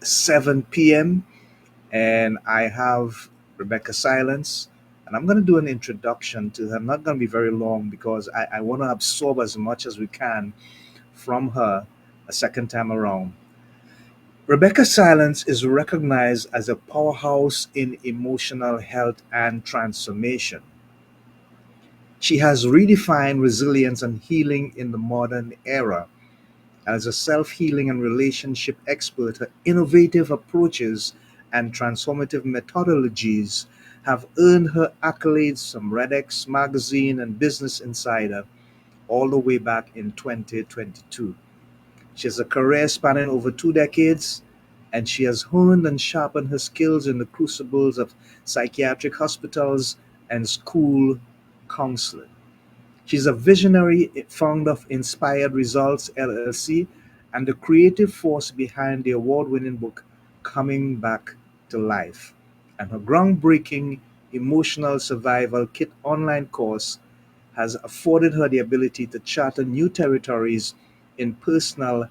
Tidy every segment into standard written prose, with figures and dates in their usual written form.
7 p.m. And I have Rebeccah Silence. And I'm going to do an introduction to her. I'm not going to be very long because I want to absorb as much as we can from her a second time around. Rebeccah Silence is recognized as a powerhouse in emotional health and transformation. She has redefined resilience and healing in the modern era. As a self healing and relationship expert, her innovative approaches and transformative methodologies have earned her accolades from REDx magazine and Business Insider all the way back in 2022. She has a career spanning over 2 decades, and she has honed and sharpened her skills in the crucibles of psychiatric hospitals and school counseling. She's a visionary founder of Inspired Results LLC and the creative force behind the award winning book Coming Back to Life. And her groundbreaking Emotional Survival Kit online course has afforded her the ability to charter new territories in personal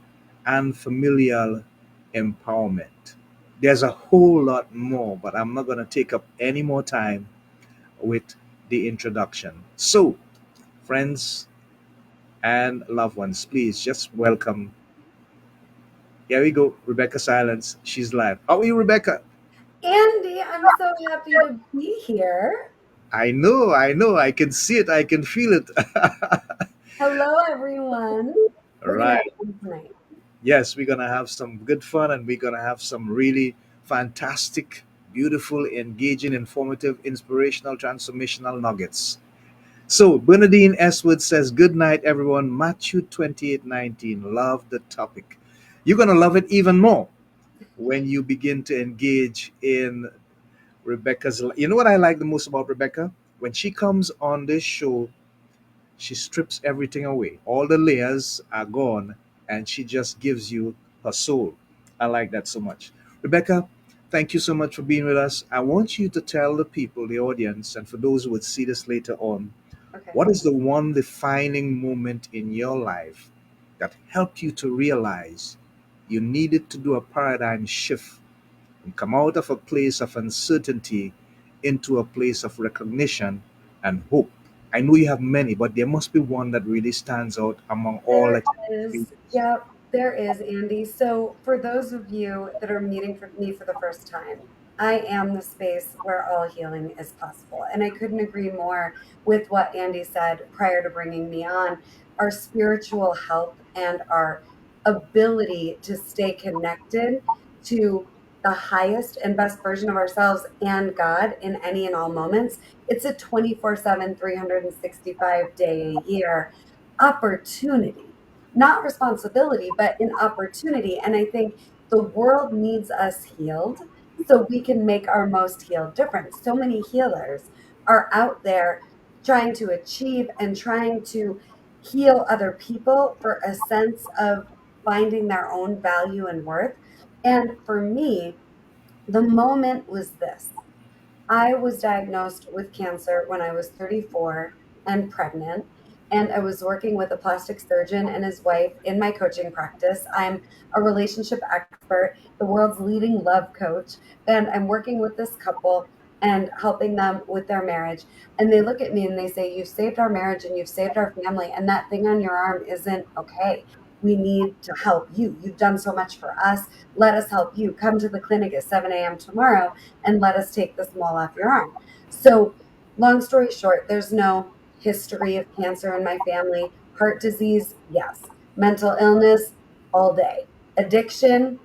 and familial empowerment. There's a whole lot more, but I'm not going to take up any more time with the introduction. So, friends and loved ones, please just welcome. Here we go, Rebeccah Silence. She's live. How are you, Rebecca? Andy, I'm so happy to be here. I know, I can see it, I can feel it. Hello, everyone. All We're going to right. have fun tonight. Yes, we're gonna have some good fun, and we're gonna have some really fantastic, beautiful, engaging, informative, inspirational, transformational nuggets. So Bernadine S. Wood says, "Good night, everyone." Matthew 28:19. Love the topic. You're gonna love it even more when you begin to engage in Rebecca's. You know what I like the most about Rebecca? When she comes on this show, she strips everything away. All the layers are gone, and she just gives you her soul. I like that so much. Rebecca, thank you so much for being with us. I want you to tell the people, the audience, and for those who would see this later on, Okay. what is the one defining moment in your life that helped you to realize you needed to do a paradigm shift and come out of a place of uncertainty into a place of recognition and hope? I know you have many, but there must be one that really stands out among all There that you is. experience. Yep, there is, Andy. So, for those of you that are meeting me for the first time, I am the space where all healing is possible. And I couldn't agree more with what Andy said prior to bringing me on. Our spiritual health and our ability to stay connected to the highest and best version of ourselves and God in any and all moments. It's a 24/7, 365-day a year opportunity, not responsibility, but an opportunity. And I think the world needs us healed so we can make our most healed difference. So many healers are out there trying to achieve and trying to heal other people for a sense of finding their own value and worth. And for me, the moment was this. I was diagnosed with cancer when I was 34 and pregnant. And I was working with a plastic surgeon and his wife in my coaching practice. I'm a relationship expert, the world's leading love coach. And I'm working with this couple and helping them with their marriage. And they look at me and they say, "You've saved our marriage and you've saved our family. And that thing on your arm isn't okay. We need to help you. You've done so much for us. Let us help you. Come to the clinic at 7 a.m. tomorrow and let us take this mole off your arm." So, long story short, there's no history of cancer in my family. Heart disease, yes. Mental illness, all day. Addiction,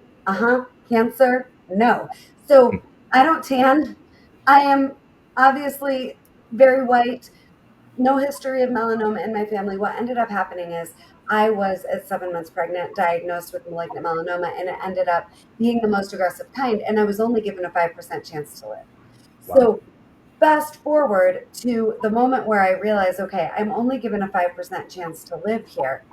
Cancer, no. So, I don't tan. I am obviously very white, no history of melanoma in my family. What ended up happening is I was at 7 months pregnant, diagnosed with malignant melanoma, and it ended up being the most aggressive kind. And I was only given a 5% chance to live. Wow. So, fast forward to the moment where I realized, okay, I'm only given a 5% chance to live here.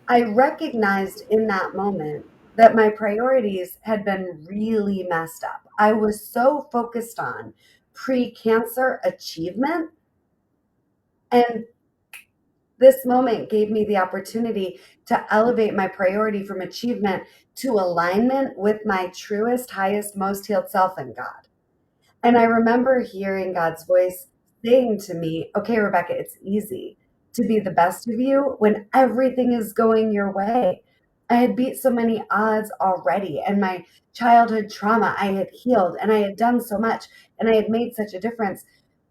I recognized in that moment that my priorities had been really messed up. I was so focused on pre cancer achievement and This moment gave me the opportunity to elevate my priority from achievement to alignment with my truest, highest, most healed self in God. And I remember hearing God's voice saying to me, okay, Rebecca, it's easy to be the best of you when everything is going your way. I had beat so many odds already, and my childhood trauma I had healed, and I had done so much, and I had made such a difference.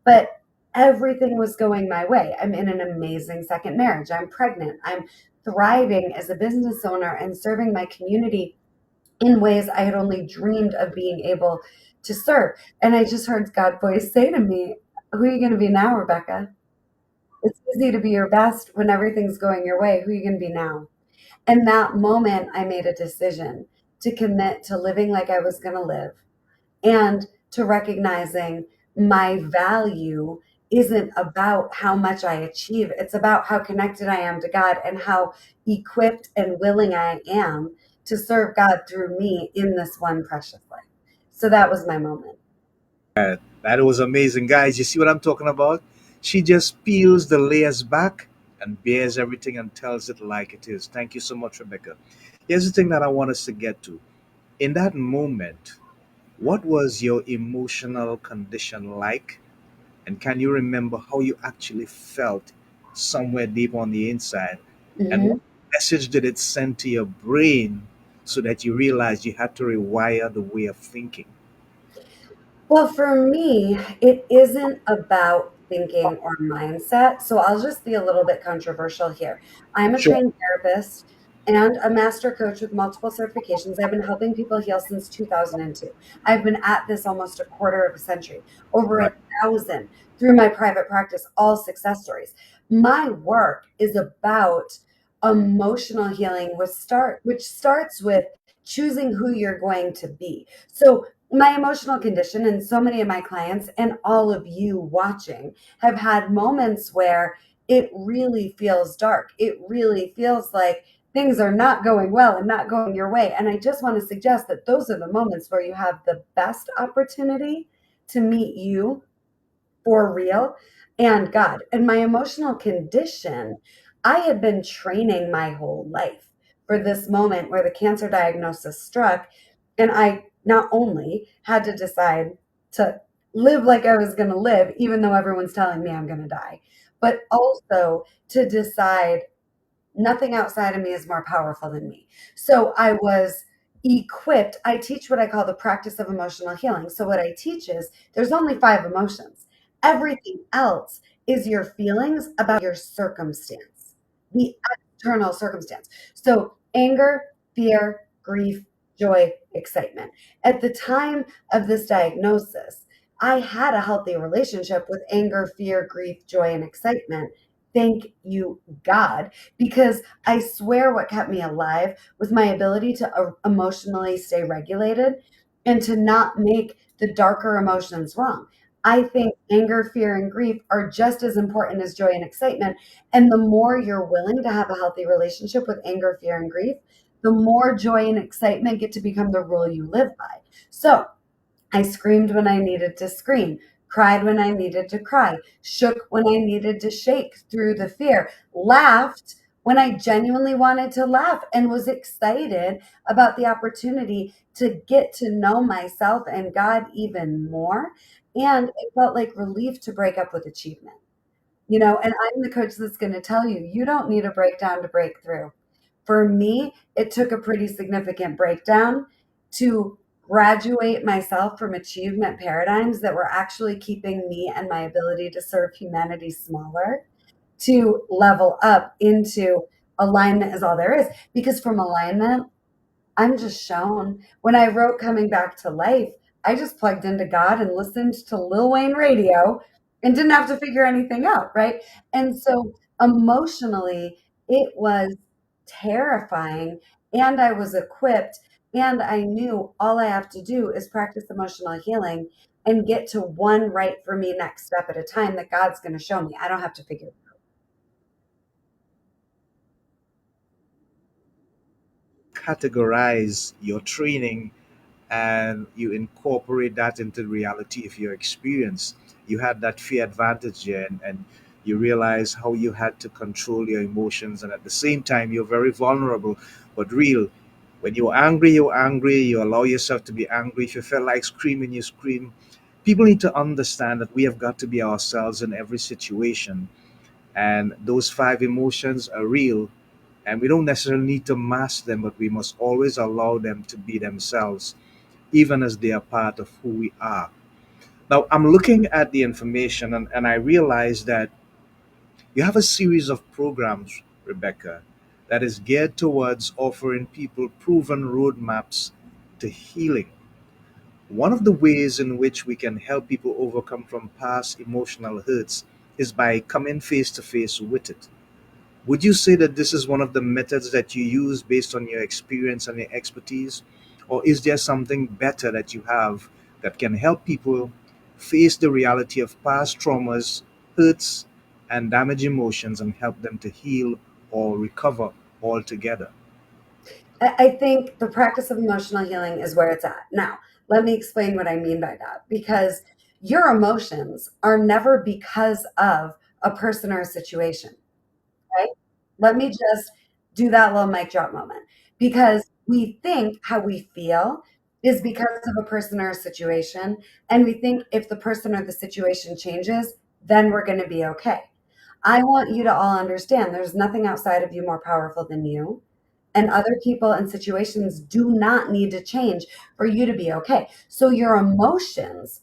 But everything was going my way. I'm in an amazing second marriage. I'm pregnant. I'm thriving as a business owner and serving my community in ways I had only dreamed of being able to serve. And I just heard God's voice say to me, who are you going to be now, Rebecca? It's easy to be your best when everything's going your way. Who are you going to be now? And that moment, I made a decision to commit to living like I was going to live and to recognizing my value isn't about how much I achieve. It's about how connected I am to God and how equipped and willing I am to serve God through me in this one precious life. So that was my moment. That was amazing, guys. You see what I'm talking about? She just peels the layers back and bears everything and tells it like it is. Thank you so much, Rebecca. Here's the thing that I want us to get to. In that moment, what was your emotional condition like? And can you remember how you actually felt somewhere deep on the inside? And what Mhm. message did it send to your brain so that you realized you had to rewire the way of thinking? Well, for me, it isn't about thinking or mindset. So I'll just be a little bit controversial here. I'm a Sure. trained therapist and a master coach with multiple certifications. I've been helping people heal since 2002. I've been at this almost a quarter of a century, over Right. 1,000 through my private practice, all success stories. My work is about emotional healing, which starts with choosing who you're going to be. So my emotional condition and so many of my clients and all of you watching have had moments where it really feels dark. It really feels like things are not going well and not going your way. And I just want to suggest that those are the moments where you have the best opportunity to meet you for real and God. And my emotional condition, I had been training my whole life for this moment where the cancer diagnosis struck. And I not only had to decide to live like I was going to live, even though everyone's telling me I'm going to die, but also to decide nothing outside of me is more powerful than me. So I was equipped. I teach what I call the practice of emotional healing. So what I teach is there's only five emotions. Everything else is your feelings about your circumstance, the external circumstance. So anger, fear, grief, joy, excitement. At the time of this diagnosis, I had a healthy relationship with anger, fear, grief, joy, and excitement. Thank you, God, because I swear what kept me alive was my ability to emotionally stay regulated and to not make the darker emotions wrong. I think anger, fear, and grief are just as important as joy and excitement. And the more you're willing to have a healthy relationship with anger, fear, and grief, the more joy and excitement get to become the rule you live by. So, I screamed when I needed to scream, cried when I needed to cry, shook when I needed to shake through the fear, laughed when I genuinely wanted to laugh, and was excited about the opportunity to get to know myself and God even more. And it felt like relief to break up with achievement. And I'm the coach that's going to tell you, you don't need a breakdown to break through. For me, it took a pretty significant breakdown to graduate myself from achievement paradigms that were actually keeping me and my ability to serve humanity smaller to level up into alignment is all there is. Because from alignment, I'm just shown. When I wrote Coming Back to Life, I just plugged into God and listened to Lil Wayne radio and didn't have to figure anything out, right? And so emotionally, it was terrifying and I was equipped and I knew all I have to do is practice emotional healing and get to one right for me next step at a time that God's going to show me. I don't have to figure it Categorize your training and you incorporate that into reality of your experience. You had that fear advantage there, and You realize how you had to control your emotions, and at the same time, you're very vulnerable but real. When you're angry, you allow yourself to be angry. If you feel like screaming, you scream. People need to understand that we have got to be ourselves in every situation, and those five emotions are real, and we don't necessarily need to mask them, but we must always allow them to be themselves, even as they are part of who we are. Now, I'm looking at the information, and I realize that you have a series of programs, Rebecca, that is geared towards offering people proven roadmaps to healing. One of the ways in which we can help people overcome from past emotional hurts is by coming face to face with it. Would you say that this is one of the methods that you use based on your experience and your expertise? Or is there something better that you have that can help people face the reality of past traumas, hurts, and damaged emotions and help them to heal or recover altogether? I think the practice of emotional healing is where it's at. Now, let me explain what I mean by that. Because your emotions are never because of a person or a situation, right? Let me just do that little mic drop moment. Because we think how we feel is because of a person or a situation. And we think if the person or the situation changes, then we're going to be okay. I want you to all understand there's nothing outside of you more powerful than you. And other people and situations do not need to change for you to be okay. So your emotions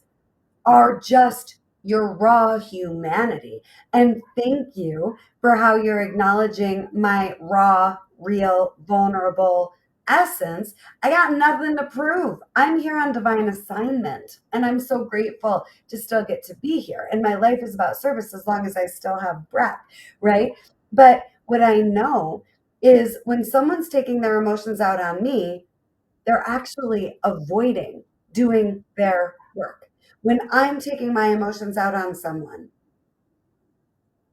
are just your raw humanity. And thank you for how you're acknowledging my raw, real, vulnerable essence. I got nothing to prove. I'm here on divine assignment, and I'm so grateful to still get to be here. And my life is about service as long as I still have breath, right? But what I know is when someone's taking their emotions out on me, they're actually avoiding doing their work. When I'm taking my emotions out on someone,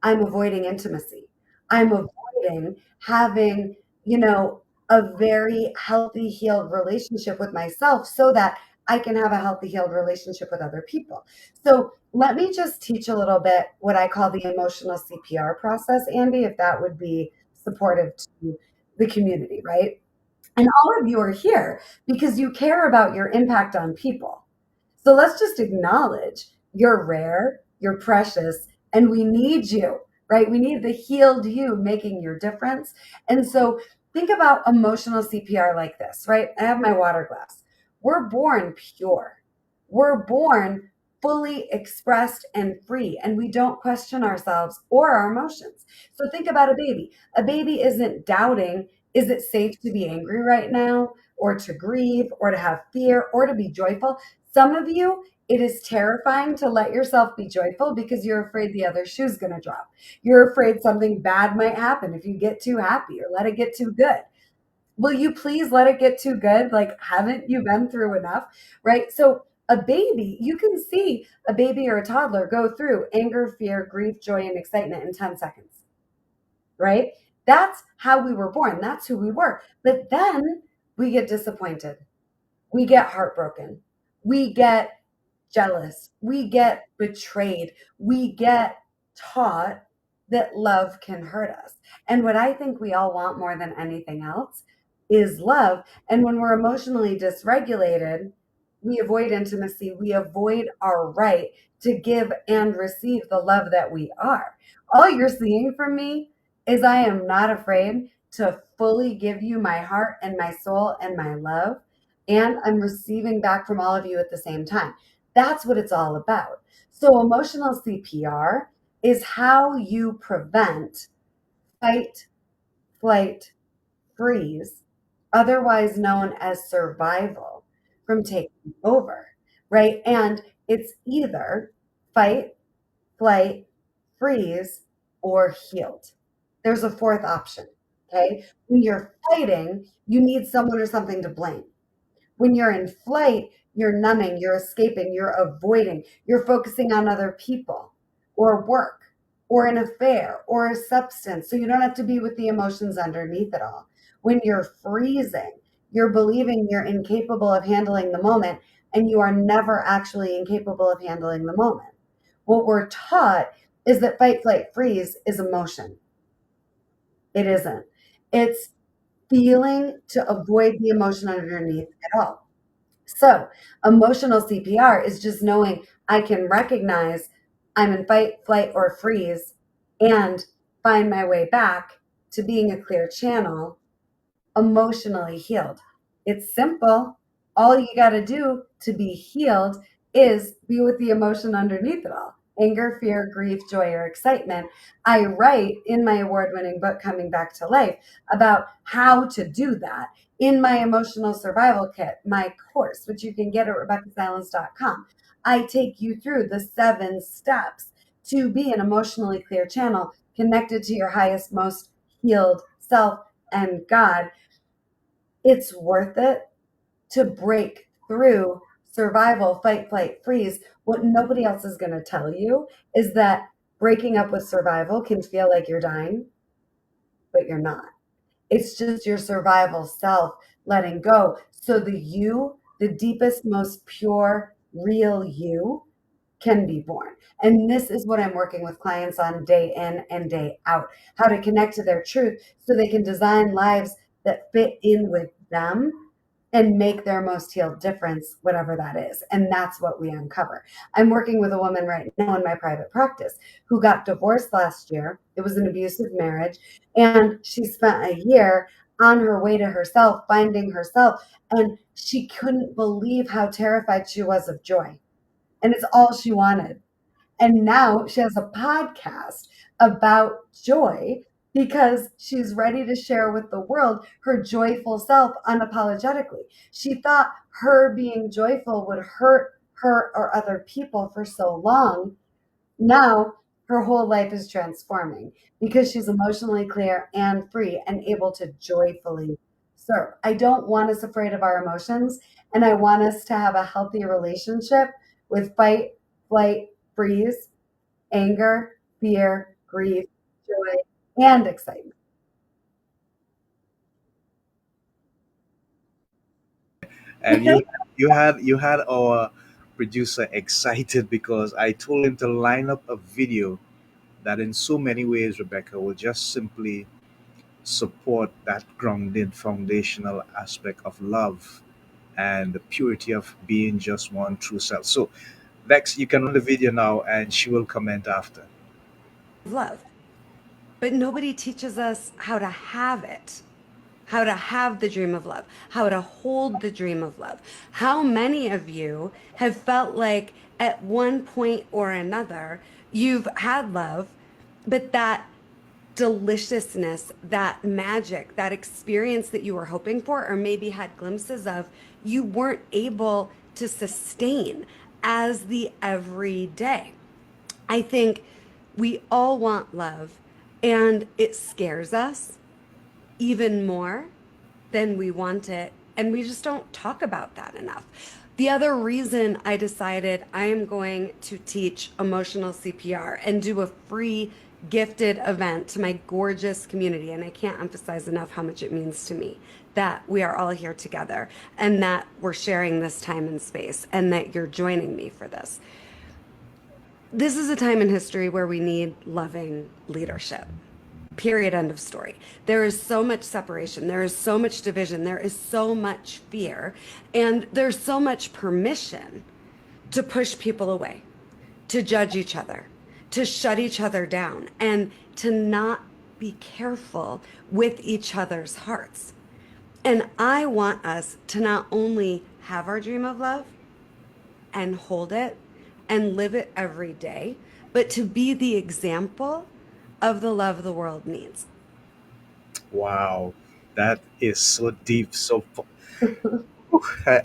I'm avoiding intimacy. I'm avoiding having, you know, a very healthy, healed relationship with myself so that I can have a healthy, healed relationship with other people. So let me just teach a little bit what I call the emotional CPR process, Andy, if that would be supportive to the community, right? And all of you are here because you care about your impact on people. So let's just acknowledge you're rare, you're precious, and we need you, right? We need the healed you making your difference. And so think about emotional CPR like this, right? I have my water glass. We're born pure, we're born fully expressed and free, and we don't question ourselves or our emotions. So think about a baby. A baby isn't doubting, is it safe to be angry right now, or to grieve, or to have fear, or to be joyful? Some of you, it is terrifying to let yourself be joyful because you're afraid the other shoe's going to drop. You're afraid something bad might happen if you get too happy or let it get too good. Will you please let it get too good? Like, haven't you been through enough? Right? So, a baby, you can see a baby or a toddler go through anger, fear, grief, joy, and excitement in 10 seconds, right? That's how we were born. That's who we were. But then we get disappointed. We get heartbroken. We get jealous. We get betrayed. We get taught that love can hurt us. And what I think we all want more than anything else is love. And when we're emotionally dysregulated, we avoid intimacy. We avoid our right to give and receive the love that we are. All you're seeing from me is I am not afraid to fully give you my heart and my soul and my love. And I'm receiving back from all of you at the same time. That's what it's all about. So, emotional CPR is how you prevent fight, flight, freeze, otherwise known as survival, from taking over, right? And it's either fight, flight, freeze, or healed. There's a fourth option, okay? When you're fighting, you need someone or something to blame. When you're in flight, you're numbing, you're escaping, you're avoiding, you're focusing on other people or work or an affair or a substance. So you don't have to be with the emotions underneath it all. When you're freezing, you're believing you're incapable of handling the moment, and you are never actually incapable of handling the moment. What we're taught is that fight, flight, freeze is emotion. It isn't. It's feeling to avoid the emotion underneath it all. So, emotional CPR is just knowing I can recognize I'm in fight, flight, or freeze and find my way back to being a clear channel, emotionally healed. It's simple. All you got to do to be healed is be with the emotion underneath it all: anger, fear, grief, joy, or excitement. I write in my award winning book, Coming Back to Life, about how to do that in my emotional survival kit, my course, which you can get at RebeccahSilence.com. I take you through the 7 steps to be an emotionally clear channel connected to your highest, most healed self and God. It's worth it to break through survival, fight, flight, freeze. What nobody else is going to tell you is that breaking up with survival can feel like you're dying, but you're not. It's just your survival self letting go. So the you, the deepest, most pure, real you, can be born. And this is what I'm working with clients on day in and day out: how to connect to their truth so they can design lives that fit in with them and make their most healed difference, whatever that is. And that's what we uncover. I'm working with a woman right now in my private practice who got divorced last year. It was an abusive marriage. And she spent a year on her way to herself, finding herself. And she couldn't believe how terrified she was of joy. And it's all she wanted. And now she has a podcast about joy because she's ready to share with the world her joyful self unapologetically. She thought her being joyful would hurt her or other people for so long. Now her whole life is transforming because she's emotionally clear and free and able to joyfully serve. I don't want us afraid of our emotions, and I want us to have a healthy relationship with fight, flight, freeze, anger, fear, grief, joy, and excitement. And you had our producer excited because I told him to line up a video that in so many ways, Rebecca, will just simply support that grounded foundational aspect of love and the purity of being just one true self. So Vex, you can run the video now and she will comment after. Love. But nobody teaches us how to have it, how to have the dream of love, how to hold the dream of love. How many of you have felt like at one point or another you've had love, but that deliciousness, that magic, that experience that you were hoping for, or maybe had glimpses of, you weren't able to sustain as the everyday? I think we all want love, and it scares us even more than we want it. And we just don't talk about that enough. The other reason I decided I am going to teach emotional CPR and do a free gifted event to my gorgeous community, and I can't emphasize enough how much it means to me that we are all here together and that we're sharing this time and space and that you're joining me for this. This is a time in history where we need loving leadership. Period. End of story. There is so much separation. There is so much division. There is so much fear. And there's so much permission to push people away, to judge each other, to shut each other down, and to not be careful with each other's hearts. And I want us to not only have our dream of love and hold it and live it every day, but to be the example of the love the world needs. Wow, that is so deep.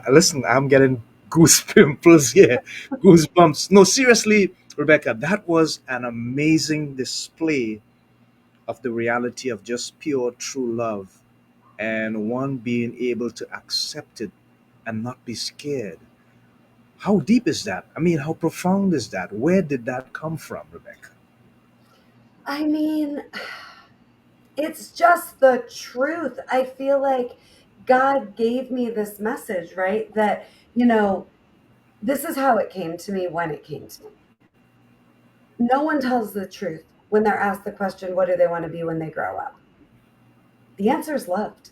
Listen, I'm getting goose pimples here, goosebumps. No, seriously, Rebecca, that was an amazing display of the reality of just pure true love and one being able to accept it and not be scared. How deep is that? I mean, how profound is that? Where did that come from, Rebecca? I mean, it's just the truth. I feel like God gave me this message, right? That, this is how it came to me when it came to me. No one tells the truth when they're asked the question, what do they want to be when they grow up? The answer is loved.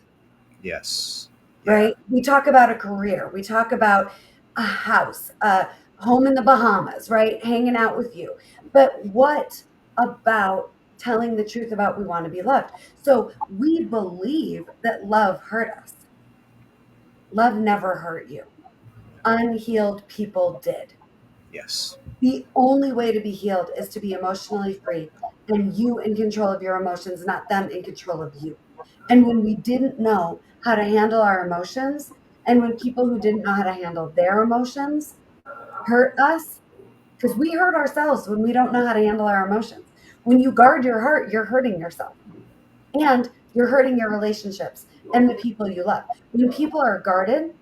Yes. Yeah. Right? We talk about a career, we talk about a house, a home in the Bahamas, right? Hanging out with you. But what about telling the truth about we want to be loved? So we believe that love hurt us. Love never hurt you. Unhealed people did. Yes. The only way to be healed is to be emotionally free and you in control of your emotions, not them in control of you. And when we didn't know how to handle our emotions, and when people who didn't know how to handle their emotions hurt us, because we hurt ourselves when we don't know how to handle our emotions. When you guard your heart, you're hurting yourself and you're hurting your relationships and the people you love. When people are guarded,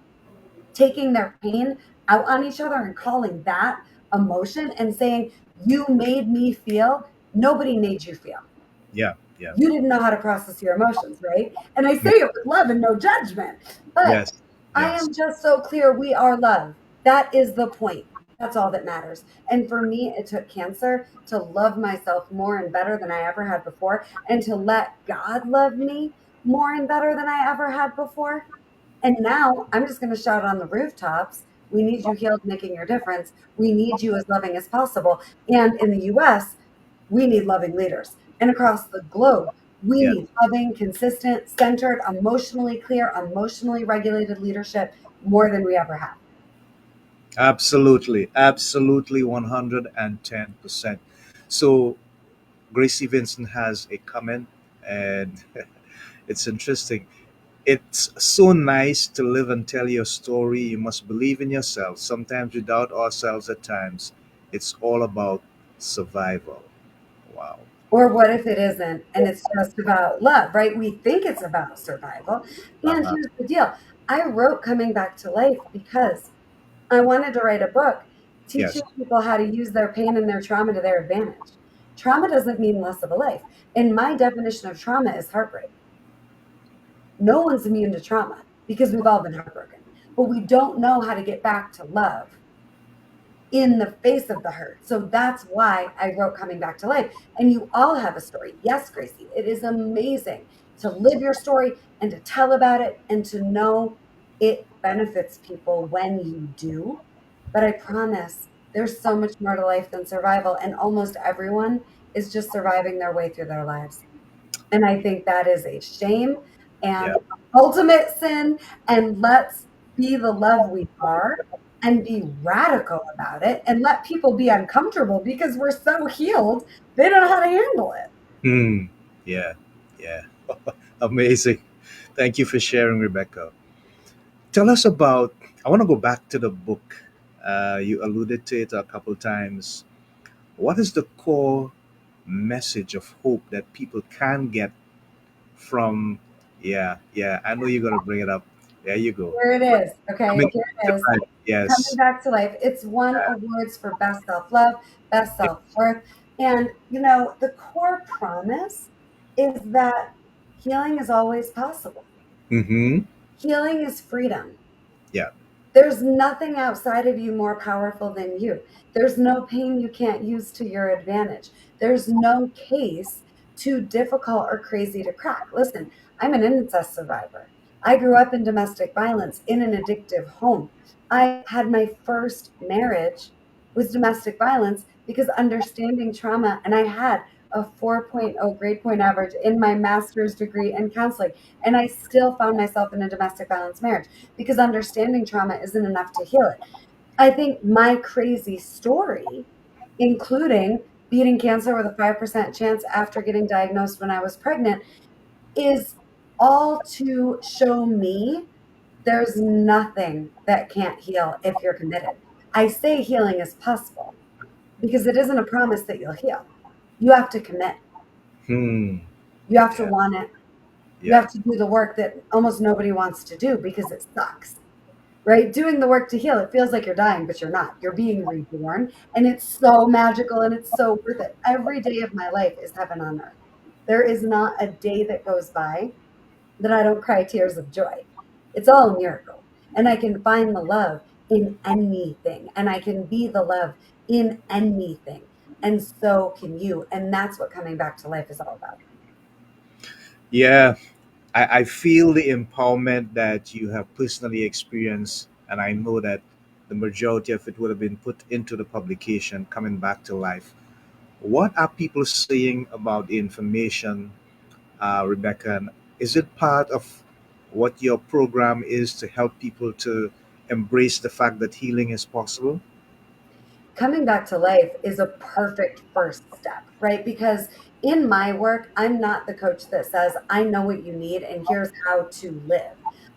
taking their pain out on each other and calling that emotion and saying, you made me feel, nobody made you feel. Yeah. Yeah. You didn't know how to process your emotions, right? And I say Mm. it with love and no judgment, but Yes. I Yes. am just so clear we are love. That is the point. That's all that matters. And for me, it took cancer to love myself more and better than I ever had before, and to let God love me more and better than I ever had before. And now I'm just going to shout on the rooftops. We need you healed, making your difference. We need you as loving as possible. And in the US, we need loving leaders. And across the globe, we Yeah. need loving, consistent, centered, emotionally clear, emotionally regulated leadership more than we ever have. Absolutely. Absolutely. 110%. So Gracie Vincent has a comment, and it's interesting. It's so nice to live and tell your story. You must believe in yourself. Sometimes we doubt ourselves at times. It's all about survival. Wow. Or what if it isn't and it's just about love, right? We think it's about survival. And Uh-huh. here's the deal, I wrote Coming Back to Life because I wanted to write a book teaching Yes. people how to use their pain and their trauma to their advantage. Trauma doesn't mean less of a life. And my definition of trauma is heartbreak. No one's immune to trauma because we've all been heartbroken, but we don't know how to get back to love in the face of the hurt. So that's why I wrote Coming Back to Life. And you all have a story. Yes, Gracie, it is amazing to live your story and to tell about it and to know it benefits people when you do. But I promise there's so much more to life than survival. And almost everyone is just surviving their way through their lives. And I think that is a shame Yeah. and ultimate sin. And let's be the love we are and be radical about it and let people be uncomfortable because we're so healed, they don't know how to handle it. Hmm. Yeah. Yeah. Amazing. Thank you for sharing, Rebecca. Tell us about. I want to go back to the book. You alluded to it a couple times. What is the core message of hope that people can get from? Yeah, yeah. I know you're gonna bring it up. There you go. Here it is. Okay, Coming here to it is. life. Coming Yes. back to life. It's won awards for best self love, best self worth. And, the core promise is that healing is always possible. Mm-hmm. Healing is freedom. Yeah. There's nothing outside of you more powerful than you. There's no pain you can't use to your advantage. There's no case too difficult or crazy to crack. Listen, I'm an incest survivor. I grew up in domestic violence in an addictive home. I had my first marriage with domestic violence because understanding trauma, and I had a 4.0 grade point average in my master's degree in counseling, and I still found myself in a domestic violence marriage because understanding trauma isn't enough to heal it. I think my crazy story, including beating cancer with a 5% chance after getting diagnosed when I was pregnant, is all to show me there's nothing that can't heal if you're committed. I say healing is possible because it isn't a promise that you'll heal. You have to commit, Hmm. you have to Yeah. want it, you Yeah. have to do the work that almost nobody wants to do because it sucks. Right? Doing the work to heal, it feels like you're dying, but you're not. You're being reborn. And it's so magical and it's so worth it. Every day of my life is heaven on earth. There is not a day that goes by that I don't cry tears of joy. It's all a miracle. And I can find the love in anything, and I can be the love in anything. and so can you. And that's what coming back to life is all about. Yeah, I feel the empowerment that you have personally experienced, and I know that the majority of it would have been put into the publication coming back to life. What are people saying about the information, Rebecca? And is it part of what your program is to help people to embrace the fact that healing is possible? Coming back to life is a perfect first step, right? Because in my work, I'm not the coach that says, I know what you need and here's how to live.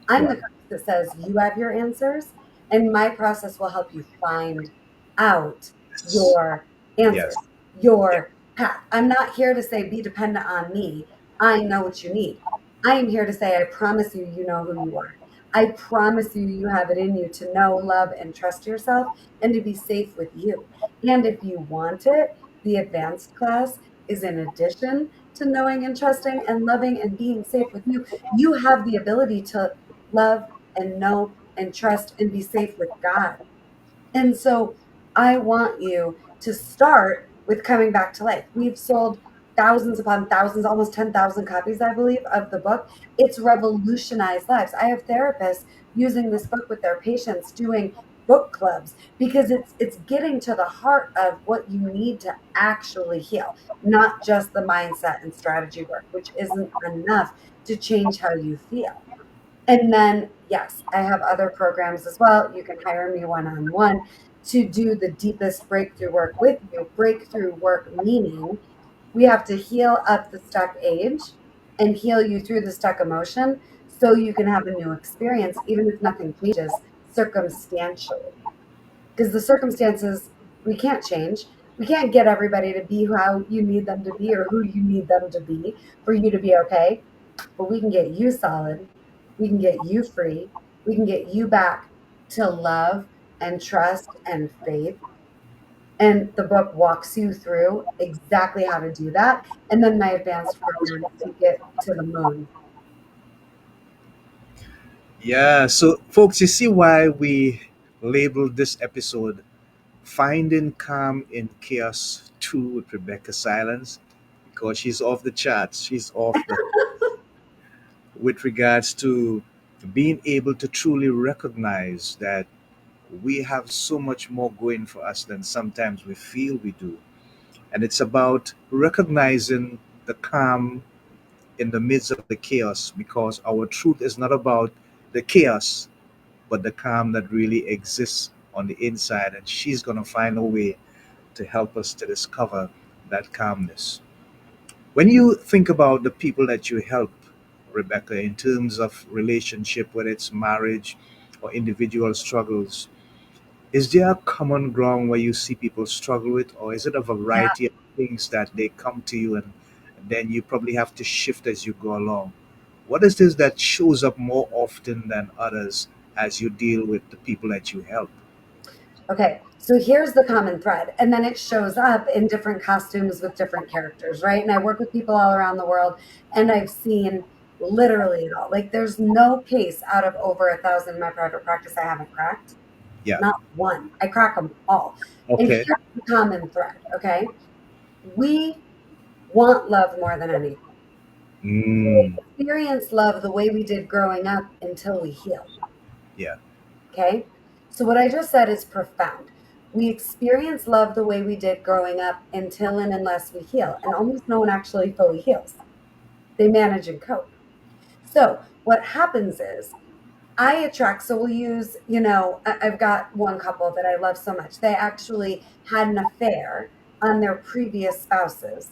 I'm the Right. coach that says, you have your answers, and my process will help you find out Yes. your Yes. answers, Yeah. your path. I'm not here to say, be dependent on me. I know what you need. I am here to say, I promise you, you know who you are. I promise you, you have it in you to know, love, and trust yourself and to be safe with you. And if you want it, the advanced class is in addition to knowing and trusting and loving and being safe with you. You have the ability to love and know and trust and be safe with God. And so I want you to start with coming back to life. We've sold thousands upon thousands, almost 10,000 copies, I believe, of the book. It's revolutionized lives. I have therapists using this book with their patients, doing book clubs, because it's getting to the heart of what you need to actually heal, not just the mindset and strategy work, which isn't enough to change how you feel. And then, yes, I have other programs as well. You can hire me one on one to do the deepest breakthrough work with you. Breakthrough work meaning we have to heal up the stuck age and heal you through the stuck emotion so you can have a new experience, even if nothing changes circumstantially. Because the circumstances we can't change. We can't get everybody to be how you need them to be or who you need them to be for you to be okay, but we can get you solid. We can get you free. We can get you back to love and trust and faith. And the book walks you through exactly how to do that. And then my advanced programs take it to the moon. Yeah. So, folks, you see why we labeled this episode Finding Calm in Chaos 2 with Rebeccah Silence? Because she's off the charts. She's off the with regards to being able to truly recognize that we have so much more going for us than sometimes we feel we do. And it's about recognizing the calm in the midst of the chaos, because our truth is not about the chaos, but the calm that really exists on the inside. And she's going to find a way to help us to discover that calmness. When you think about the people that you help, Rebecca, in terms of relationship, whether it's marriage or individual struggles, is there a common ground where you see people struggle with, or is it a Yeah. variety of things that they come to you and then you probably have to shift as you go along? What is this that shows up more often than others as you deal with the people that you help? Okay. So here's the common thread. And then it shows up in different costumes with different characters, right? And I work with people all around the world and I've seen literally it all. Like there's no case out of over 1,000 in my private practice I haven't cracked. Yeah. Not one. I crack them all. And Okay. here's the common thread, okay? We want love more than anything. We Mm, experience love the way we did growing up until we heal, yeah. okay? So what I just said is profound. We experience love the way we did growing up until and unless we heal. And almost no one actually fully heals. They manage and cope. So what happens is I attract, so we'll use, I've got one couple that I love so much. They actually had an affair on their previous spouses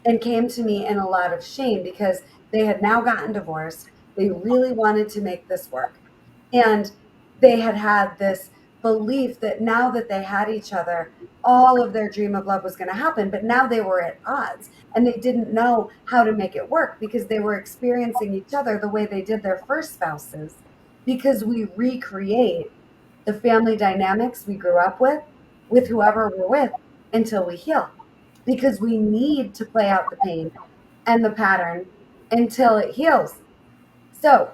and came to me in a lot of shame because they had now gotten divorced. They really wanted to make this work. And they had had this belief that now that they had each other, all of their dream of love was going to happen. But now they were at odds and they didn't know how to make it work because they were experiencing each other the way they did their first spouses. Because we recreate the family dynamics we grew up with whoever we're with until we heal because we need to play out the pain and the pattern until it heals. So,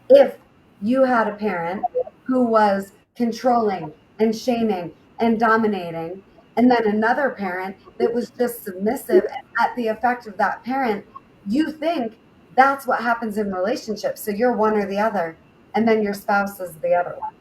if you had a parent who was controlling and shaming and dominating, and then another parent that was just submissive. And at the effect of that parent, you think that's what happens in relationships. So you're one or the other, and then your spouse is the other one,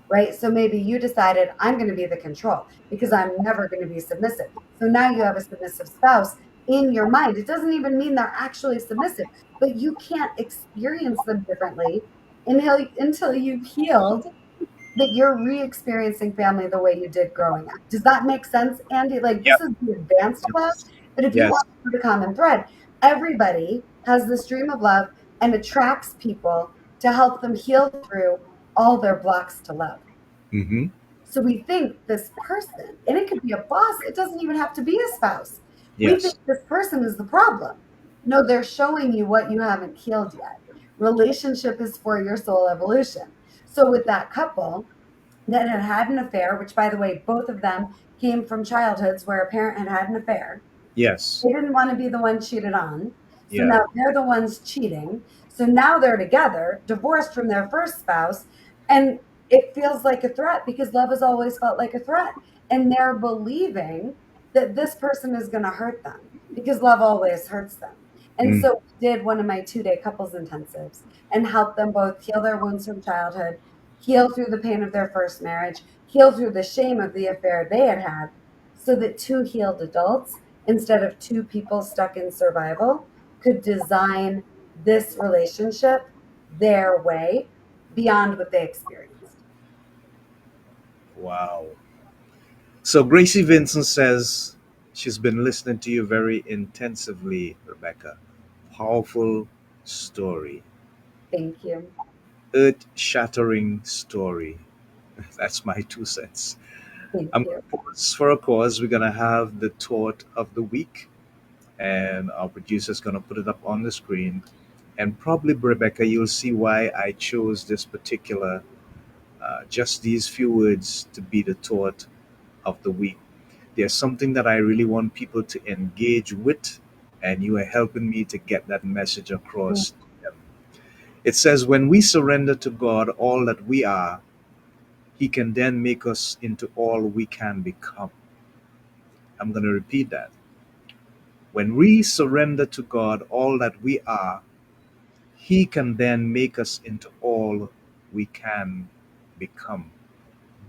right? So maybe you decided, I'm going to be the control because I'm never going to be submissive. So now you have a submissive spouse in your mind. It doesn't even mean they're actually submissive, but you can't experience them differently until you've healed that you're re-experiencing family the way you did growing up. Does that make sense, Andy? Like, this Yep. is the advanced class, Yes. but if you Yes. want to the common thread, everybody has the stream of love and attracts people to help them heal through all their blocks to love. Mm-hmm. So we think this person, and it could be a boss, it doesn't even have to be a spouse. We think Yes. this person is the problem. No, they're showing you what you haven't healed yet. Relationship is for your soul evolution. So with that couple that had had an affair, which by the way, both of them came from childhoods where a parent had had an affair, Yes. they didn't want to be the one cheated on. So Yeah. now they're the ones cheating. So now they're together, divorced from their first spouse. And it feels like a threat because love has always felt like a threat. And they're believing that this person is going to hurt them because love always hurts them. And Mm. so we did one of my 2-day couples intensives and helped them both heal their wounds from childhood, heal through the pain of their first marriage, heal through the shame of the affair they had had, so that two healed adults, instead of two people stuck in survival, could design this relationship their way beyond what they experienced. Wow. So Gracie Vincent says she's been listening to you very intensively, Rebecca. Powerful story. Thank you. Earth shattering story. That's my 2 cents. Thank I'm you. going to pause for a cause. We're going to have the thought of the week, and our producer's going to put it up on the screen. And probably, Rebecca, you'll see why I chose this particular, just these few words to be the thought of the week. There's something that I really want people to engage with, and you are helping me to get that message Mm. across to them. It says, when we surrender to God all that we are, He can then make us into all we can become. I'm going to repeat that. When we surrender to God all that we are, He can then make us into all we can become.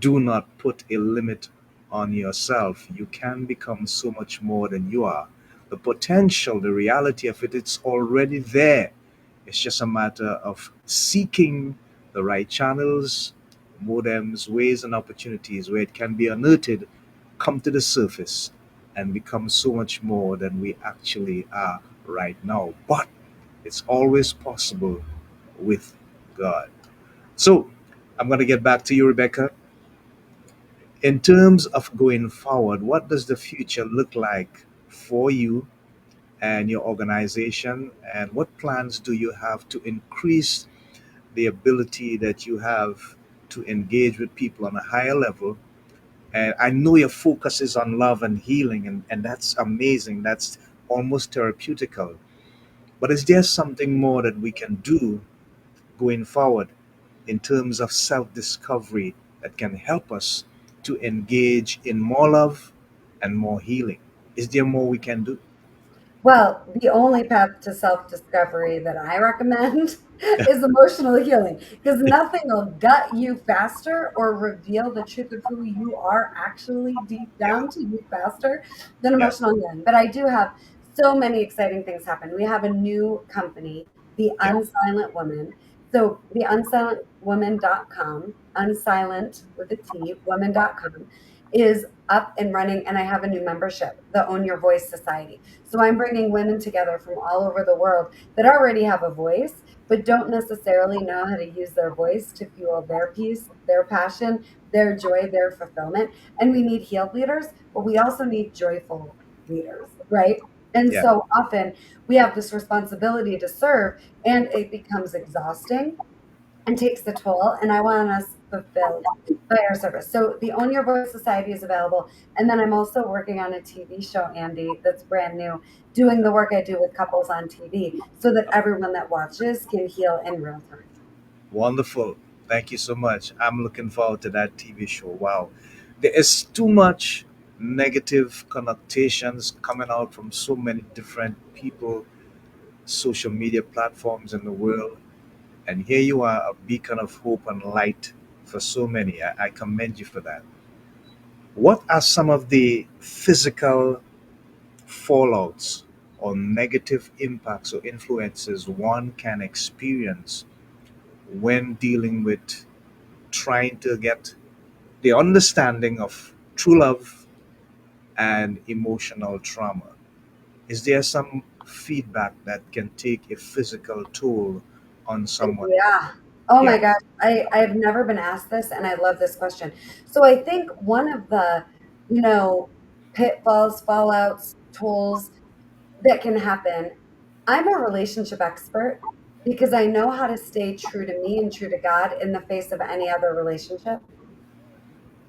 Do not put a limit on yourself. You can become so much more than you are. The potential, the reality of it, it's already there. It's just a matter of seeking the right channels, modems, ways, and opportunities where it can be unearthed, come to the surface, and become so much more than we actually are right now. But it's always possible with God. So I'm going to get back to you, Rebecca. In terms of going forward, what does the future look like for you and your organization? And what plans do you have to increase the ability that you have to engage with people on a higher level? And I know your focus is on love and healing, and that's amazing. That's almost therapeutical. But is there something more that we can do going forward in terms of self discovery that can help us to engage in more love and more healing? Is there more we can do? Well, the only path to self discovery that I recommend is emotional healing because nothing will gut you faster or reveal the truth of who you are actually deep Yeah, down to you faster than yeah, emotional healing. But I do have so many exciting things happen. We have a new company, The yeah, Unsilent Woman. So, theunsilentwoman.com, unsilent with a T, woman.com, is up and running. And I have a new membership, the Own Your Voice Society. So I'm bringing women together from all over the world that already have a voice, but don't necessarily know how to use their voice to fuel their peace, their passion, their joy, their fulfillment. And we need healed leaders, but we also need joyful leaders, right? And yeah, so often we have this responsibility to serve, and it becomes exhausting and takes the toll. And I want us fulfilled by our service. So the Own Your Voice Society is available. And then I'm also working on a TV show, Andy, that's brand new, doing the work I do with couples on TV so that everyone that watches can heal in real time. wonderful. Thank you so much. I'm looking forward to that TV show. Wow. There is too much negative connotations coming out from so many different people, social media platforms in the world. And here you are, a beacon of hope and light for so many. I commend you for that. What are some of the physical fallouts or negative impacts or influences one can experience when dealing with trying to get the understanding of true love and emotional trauma? Is there some feedback that can take a physical toll on someone? Yeah. Oh my Yeah, gosh. I've never been asked this and I love this question. So I think one of the, you know, pitfalls, fallouts, tools that can happen, I'm a relationship expert because I know how to stay true to me and true to God in the face of any other relationship.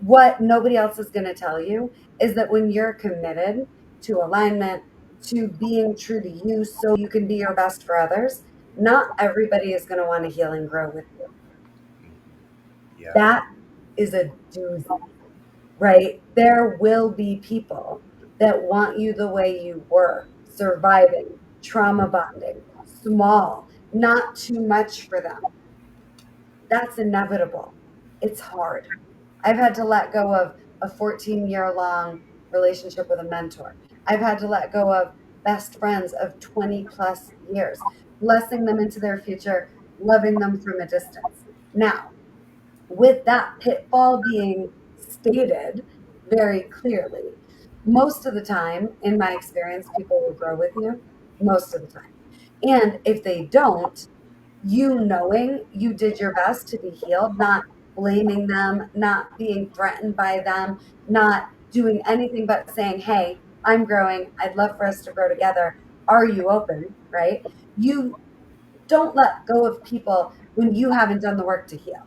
What nobody else is going to tell you is that when you're committed to alignment, to being true to you so you can be your best for others, not everybody is going to want to heal and grow with you. yeah, That is a doozy, right? There will be people that want you the way you were, surviving, trauma bonding, small, not too much for them. That's inevitable. It's hard. I've had to let go of a 14-year long relationship with a mentor. I've had to let go of best friends of 20 plus years, blessing them into their future, loving them from a distance. Now, with that pitfall being stated very clearly, most of the time, in my experience, people will grow with you, most of the time. And if they don't, you knowing you did your best to be healed, not blaming them, not being threatened by them, not doing anything but saying, hey, I'm growing. I'd love for us to grow together. Are you open? Right? You don't let go of people when you haven't done the work to heal.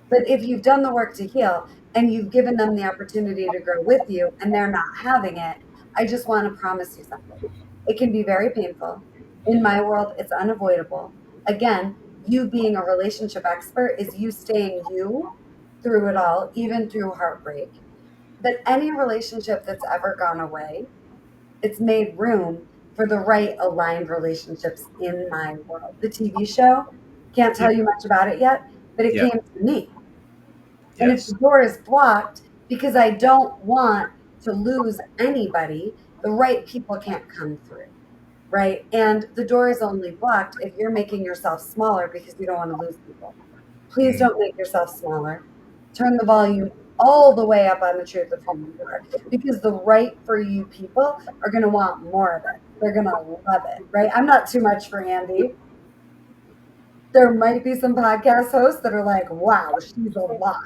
But if you've done the work to heal and you've given them the opportunity to grow with you and they're not having it, I just want to promise you something. It can be very painful. In my world, it's unavoidable. Again, you being a relationship expert is you staying you through it all, even through heartbreak. But any relationship that's ever gone away, it's made room for the right aligned relationships in my world. The TV show, can't yeah, tell you much about it yet, but it yeah, came to me. And if yes, the door is blocked because I don't want to lose anybody, the right people can't come through, right? And the door is only blocked if you're making yourself smaller because you don't want to lose people. Please mm, don't make yourself smaller. Turn the volume all the way up on the truth of who you are because the right for you people are going to want more of it. They're going to love it, right? I'm not too much for Andy. There might be some podcast hosts that are like, wow, she's a lot.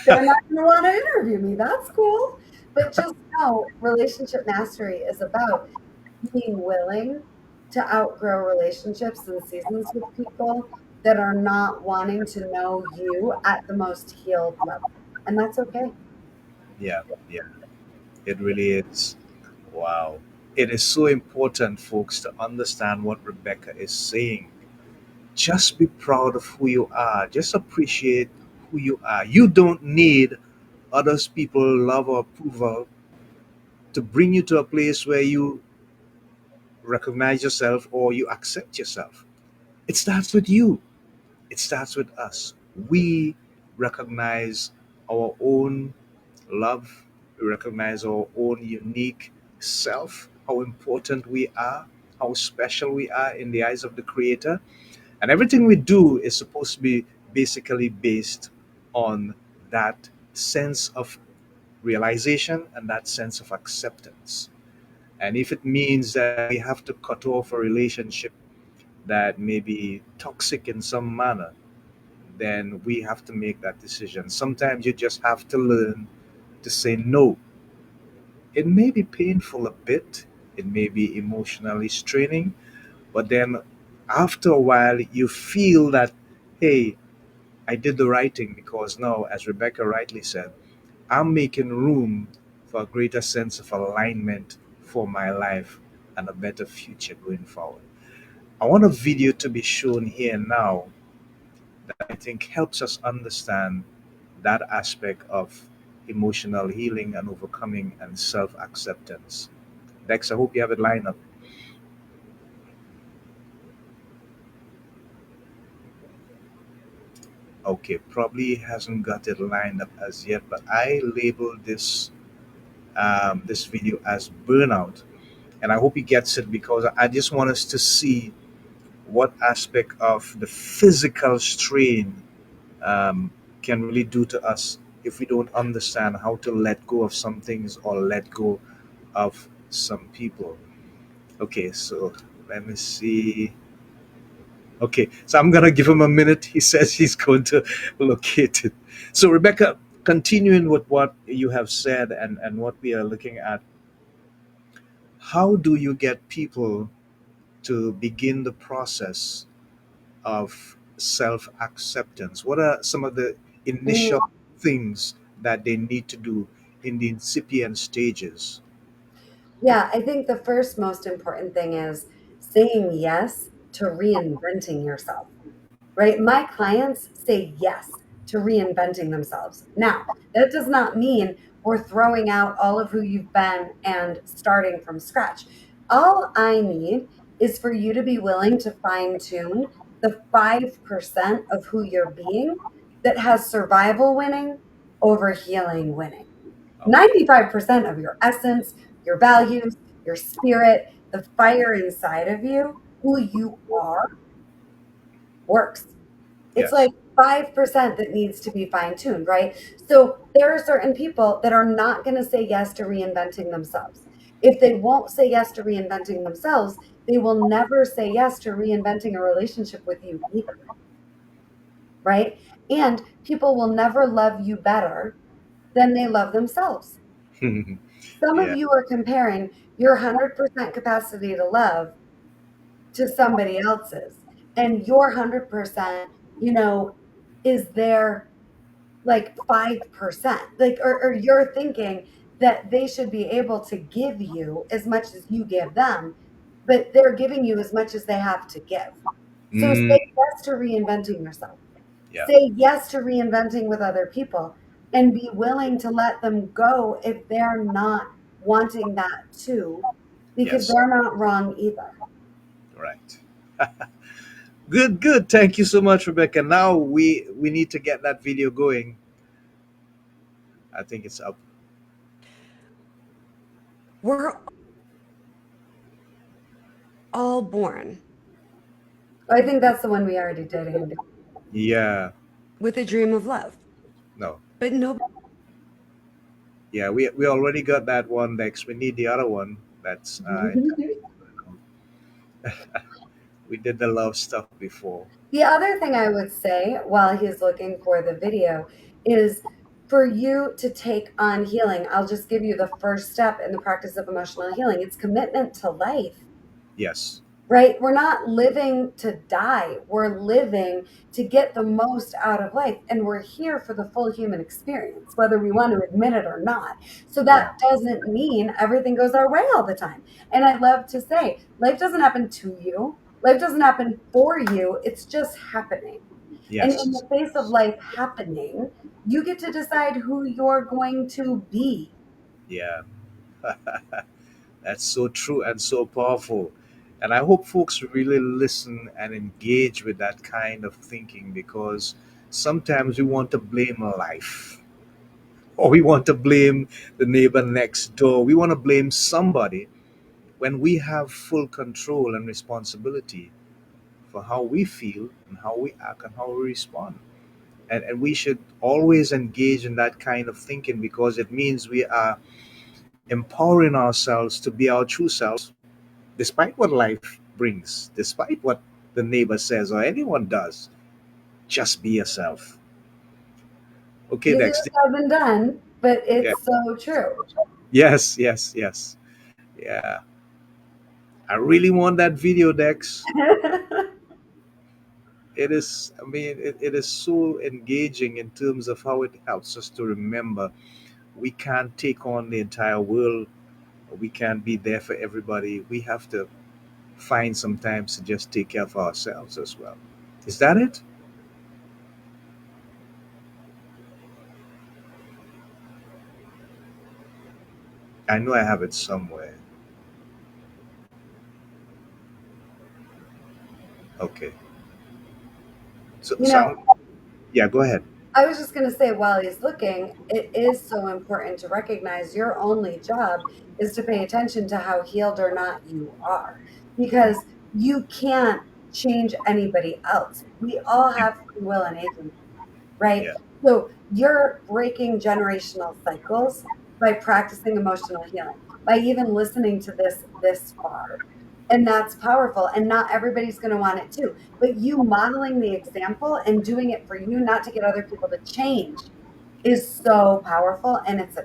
They're not going to want to interview me. That's cool. But just know relationship mastery is about being willing to outgrow relationships and seasons with people that are not wanting to know you at the most healed level. And that's okay. yeah, yeah. It really is. Wow. It is so important, folks, to understand what Rebecca is saying. Just be proud of who you are. Just appreciate who you are. You don't need others people love or approval to bring you to a place where you recognize yourself or you accept yourself. It starts with you. It starts with us. We recognize our own love, we recognize our own unique self, how important we are, how special we are in the eyes of the Creator. And everything we do is supposed to be basically based on that sense of realization and that sense of acceptance. And if it means that we have to cut off a relationship that may be toxic in some manner, then we have to make that decision. Sometimes you just have to learn to say no. It may be painful a bit, it may be emotionally straining, but then after a while, you feel that, hey, I did the right thing because now, as Rebecca rightly said, I'm making room for a greater sense of alignment for my life and a better future going forward. I want a video to be shown here now that I think helps us understand that aspect of emotional healing and overcoming and self acceptance. Dex, I hope you have it lined up. Okay, probably hasn't got it lined up as yet, but I labeled this video as burnout, and I hope he gets it because I just want us to see what aspect of the physical strain um, can really do to us if we don't understand how to let go of some things or let go of some people. Okay, so let me see. Okay, so I'm gonna give him a minute. He says he's going to locate it. So, Rebecca, continuing with what you have said and what we are looking at, how do you get people to begin the process of self acceptance? What are some of the Mm, initial things that they need to do in the incipient stages? yeah, I think the first most important thing is saying yes to reinventing yourself. Right? My clients say yes to reinventing themselves. Now, that does not mean we're throwing out all of who you've been and starting from scratch. All I need is for you to be willing to fine tune the 5% of who you're being that has survival winning over healing winning. Okay. 95% of your essence, your values, your spirit, the fire inside of you, who you are, works. It's Yes. like 5% that needs to be fine tuned, right? So there are certain people that are not going to say yes to reinventing themselves. If they won't say yes to reinventing themselves, they will never say yes to reinventing a relationship with you either, right? And people will never love you better than they love themselves. Some of Yeah. you are comparing your 100% capacity to love to somebody else's, and your 100%, is there like 5%, like, or you're thinking that they should be able to give you as much as you give them, but they're giving you as much as they have to give. So say Mm, yes to reinventing yourself, yeah. say yes to reinventing with other people, and be willing to let them go if they're not wanting that too, because Yes. they're not wrong either. Right. Good, good. Thank you so much, Rebecca. Now we need to get that video going. I think it's up. We're all born, I think that's the one we already did, Andy, Yeah. with a dream of love. No. But nobody. Yeah, we already got that one, Dex. We need the other one. That's entitled. We did the love stuff before. The other thing I would say while he's looking for the video is for you to take on healing. I'll just give you the first step in the practice of emotional healing. It's commitment to life. Yes. Right? We're not living to die. We're living to get the most out of life. And we're here for the full human experience, whether we want to admit it or not. So that Yeah. doesn't mean everything goes our way all the time. And I love to say, life doesn't happen to you, life doesn't happen for you. It's just happening. And in Yes. the face of life happening, you get to decide who you're going to be. Yeah. That's so true and so powerful. And I hope folks really listen and engage with that kind of thinking because sometimes we want to blame life or we want to blame the neighbor next door. We want to blame somebody when we have full control and responsibility for how we feel and how we act and how we respond. And we should always engage in that kind of thinking because it means we are empowering ourselves to be our true selves despite what life brings, despite what the neighbor says or anyone does. Just be yourself. Okay, Easier Dex. said than done, but Yeah. it's so true. Yes, yes, yes. Yeah. I really want that video, Dex. It is, I mean, it is so engaging in terms of how it helps us to remember we can't take on the entire world. We can't be there for everybody. We have to find some time to just take care of ourselves as well. Is that it? I know I have it somewhere. Okay. So, You so know, I'm, yeah, go ahead. I was just going to say, while he's looking, it is so important to recognize your only job is to pay attention to how healed or not you are, because you can't change anybody else. We all Yeah, have free will and agency, right? yeah, So you're breaking generational cycles by practicing emotional healing, by even listening to this far. And that's powerful. And not everybody's going to want it too. But you modeling the example and doing it for you, not to get other people to change, is so powerful. And it's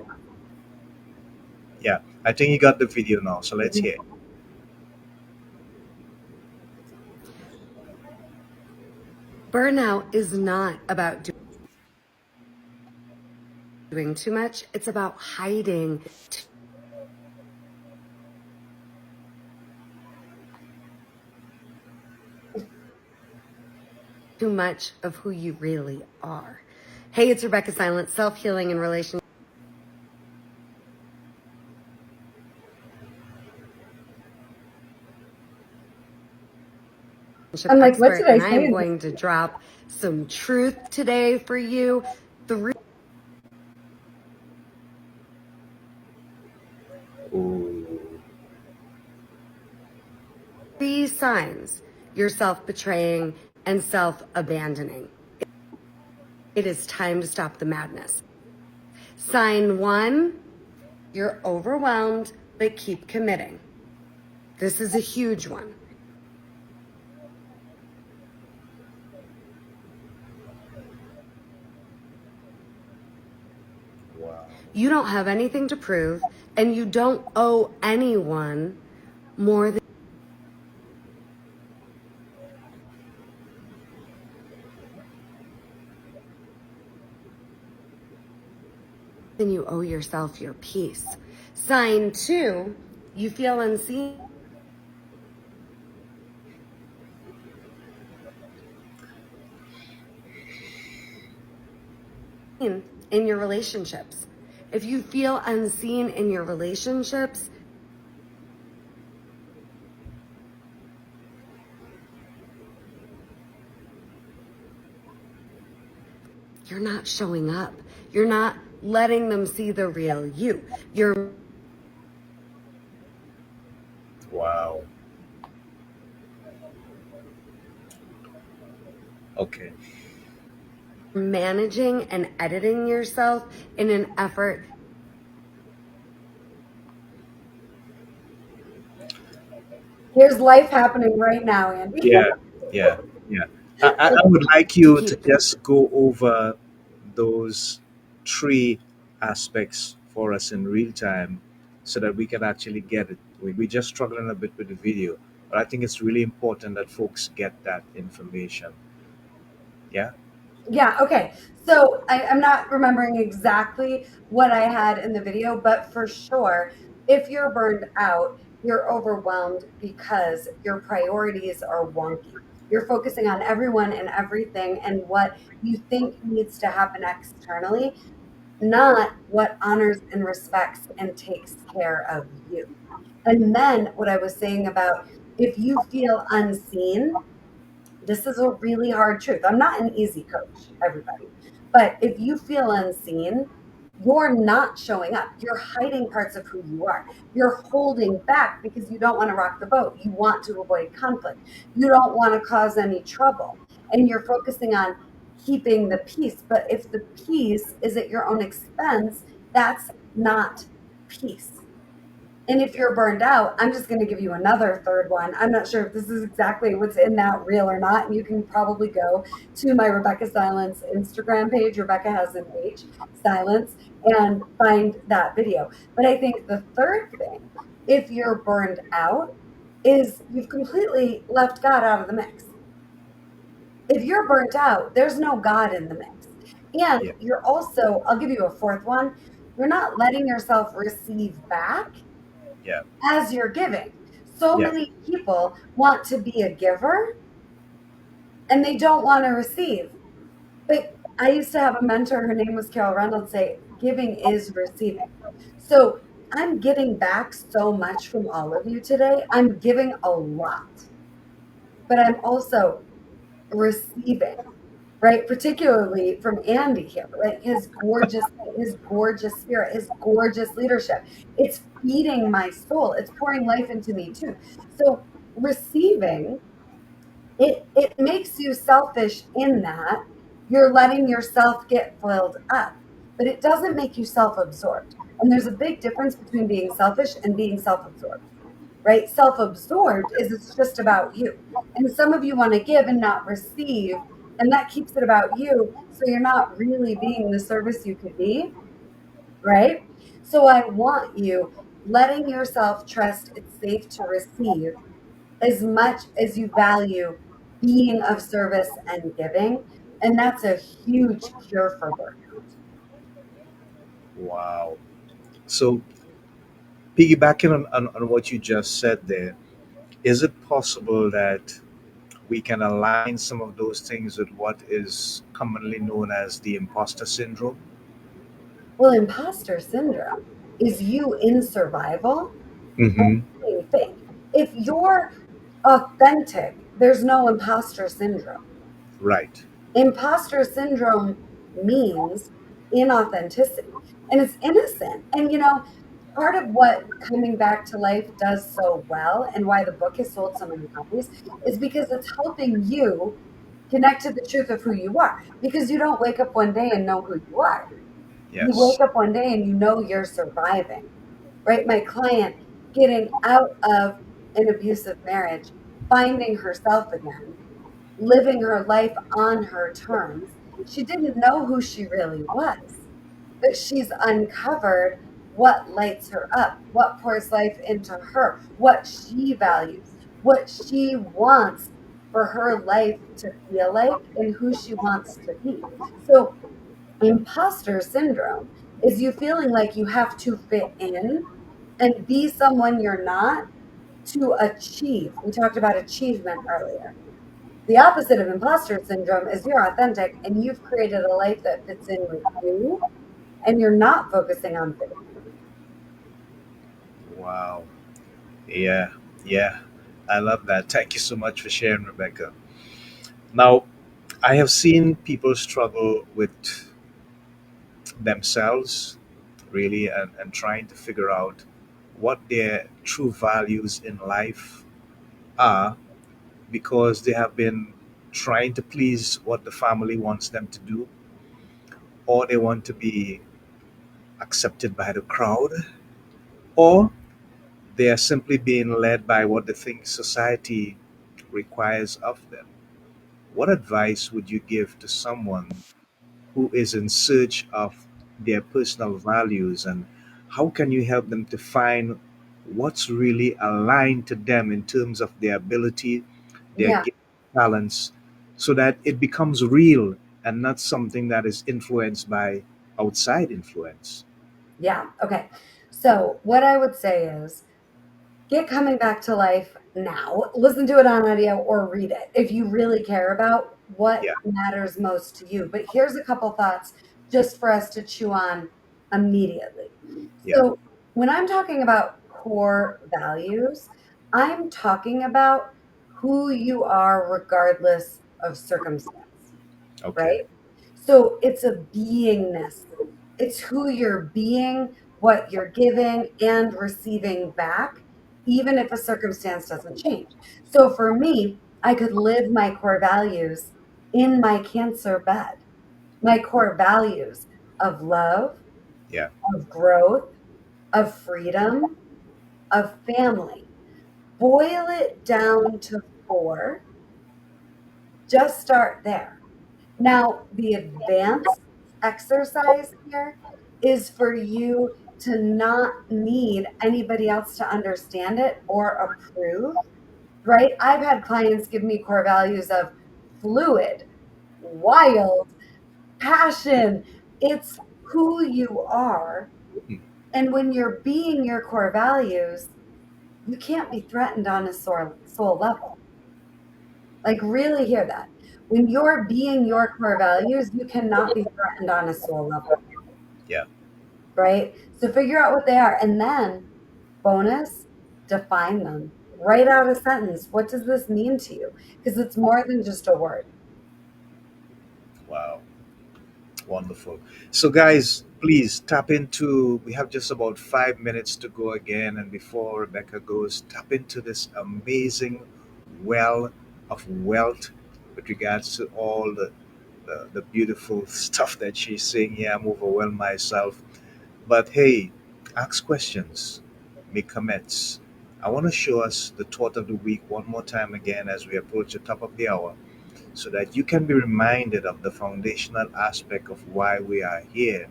yeah. I think you got the video now, so let's enough. hear it. Burnout is not about doing too much, it's about hiding too much of who you really are. Hey, it's Rebeccah Silence, self healing and relationship I'm like, what expert, did I and I am say? going to drop some truth today for you. Ooh, Three signs you're self betraying and self abandoning. It is time to stop the madness. Sign one, you're overwhelmed, but keep committing. This is a huge one. wow. You don't have anything to prove, and you don't owe anyone more than you owe yourself your peace. Sign two, you feel unseen in your relationships. If you feel unseen in your relationships, you're not showing up. You're not letting them see the real you. You're Wow. Okay. managing and editing yourself in an effort. Here's life happening right now, Andy. Yeah, yeah, yeah. I would like To you to keep just go over those three aspects for us in real time so that we can actually get it. We're just struggling a bit with the video, but I think it's really important that folks get that information. Yeah, Yeah, okay. So I'm not remembering exactly what I had in the video, but for sure, if you're burned out, you're overwhelmed because your priorities are wonky. You're focusing on everyone and everything and what you think needs to happen externally, not what honors and respects and takes care of you. And then what I was saying about if you feel unseen, this is a really hard truth. I'm not an easy coach, everybody. But if you feel unseen, you're not showing up. You're hiding parts of who you are. You're holding back because you don't want to rock the boat. You want to avoid conflict. You don't want to cause any trouble. And you're focusing on keeping the peace. But if the peace is at your own expense, that's not peace. And if you're burned out, I'm just going to give you another third one. I'm not sure if this is exactly what's in that reel or not. And you can probably go to my Rebeccah Silence Instagram page. Rebeccah has an H, Silence, and find that video. But I think the third thing, if you're burned out, is you've completely left God out of the mix. If you're burnt out, there's no God in the mix. And yeah, you're also, I'll give you a fourth one, you're not letting yourself receive back yeah, as you're giving. So yeah. many people want to be a giver and they don't want to receive. But I used to have a mentor, her name was Carol Reynolds, say, giving is receiving. So I'm getting back so much from all of you today. I'm giving a lot, but I'm also receiving, right? Particularly from Andy here, right? His gorgeous spirit, his gorgeous leadership. It's feeding my soul. It's pouring life into me too. So receiving, it makes you selfish in that you're letting yourself get filled up, but it doesn't make you self-absorbed. And there's a big difference between being selfish and being self-absorbed, right? Self-absorbed is it's just about you. And some of you want to give and not receive, and that keeps it about you. So you're not really being the service you could be, right? So I want you letting yourself trust it's safe to receive as much as you value being of service and giving. And that's a huge cure for burnout. Wow. So, piggybacking on what you just said there, is it possible that we can align some of those things with what is commonly known as the imposter syndrome? Well, imposter syndrome is you in survival Mm-hmm. being fake. If you're authentic, there's no imposter syndrome. Right. Imposter syndrome means inauthenticity, and it's innocent. And part of what Coming Back to Life does so well and why the book has sold so many copies is because it's helping you connect to the truth of who you are. Because you don't wake up one day and know who you are. You Yes. wake up one day and you know you're surviving, right? My client getting out of an abusive marriage, finding herself again, living her life on her terms. She didn't know who she really was, but she's uncovered what lights her up, what pours life into her, what she values, what she wants for her life to feel like, and who she wants to be. So, imposter syndrome is you feeling like you have to fit in and be someone you're not to achieve. We talked about achievement earlier. The opposite of imposter syndrome is you're authentic and you've created a life that fits in with you and you're not focusing on fitting Wow. Yeah. Yeah. I love that. Thank you so much for sharing, Rebecca. Now, I have seen people struggle with themselves, really, and trying to figure out what their true values in life are because they have been trying to please what the family wants them to do, or they want to be accepted by the crowd, or they are simply being led by what they think society requires of them. What advice would you give to someone who is in search of their personal values, and how can you help them to find what's really aligned to them in terms of their ability, it. their Yeah. gift, talents, so that it becomes real and not something that is influenced by outside influence? Yeah. Okay. So, what I would say is get Coming Back to Life now. Listen to it on audio or read it if you really care about what Yeah. matters most to you. But here's a couple thoughts just for us to chew on immediately. Yeah. So, when I'm talking about core values, I'm talking about who you are regardless of circumstance, Okay. right? So it's a beingness. It's who you're being, what you're giving and receiving back, even if a circumstance doesn't change. So for me, I could live my core values in my cancer bed, my core values of love, Yeah. of growth, of freedom, of family. Boil it down to four, just start there. Now, the advanced exercise here is for you to not need anybody else to understand it or approve, right? I've had clients give me core values of fluid, wild, passion. It's who you are. Hmm. And when you're being your core values, you can't be threatened on a soul level. Like, really hear that. When you're being your core values, you cannot be threatened on a soul level. Yeah. right? So figure out what they are. And then, bonus, define them. Write out a sentence. What does this mean to you? Because it's more than just a word. Wow. Wonderful. So, guys, please tap into. We have just about 5 minutes to go again, and before Rebecca goes, tap into this amazing well of wealth with regards to all the beautiful stuff that she's saying. Yeah, I'm overwhelmed myself. But hey, ask questions, make comments. I want to show us the thought of the week one more time again as we approach the top of the hour so that you can be reminded of the foundational aspect of why we are here.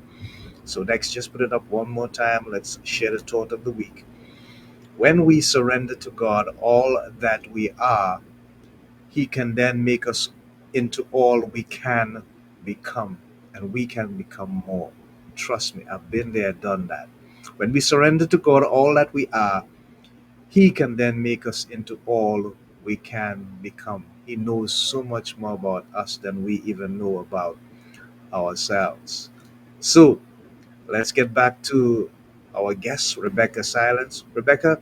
So, next, just put it up one more time. Let's share the thought of the week. When we surrender to God all that we are, He can then make us into all we can become, and we can become more. Trust me, I've been there, done that. When we surrender to God all that we are, He can then make us into all we can become. He knows so much more about us than we even know about ourselves. So let's get back to our guest, Rebeccah Silence. Rebecca,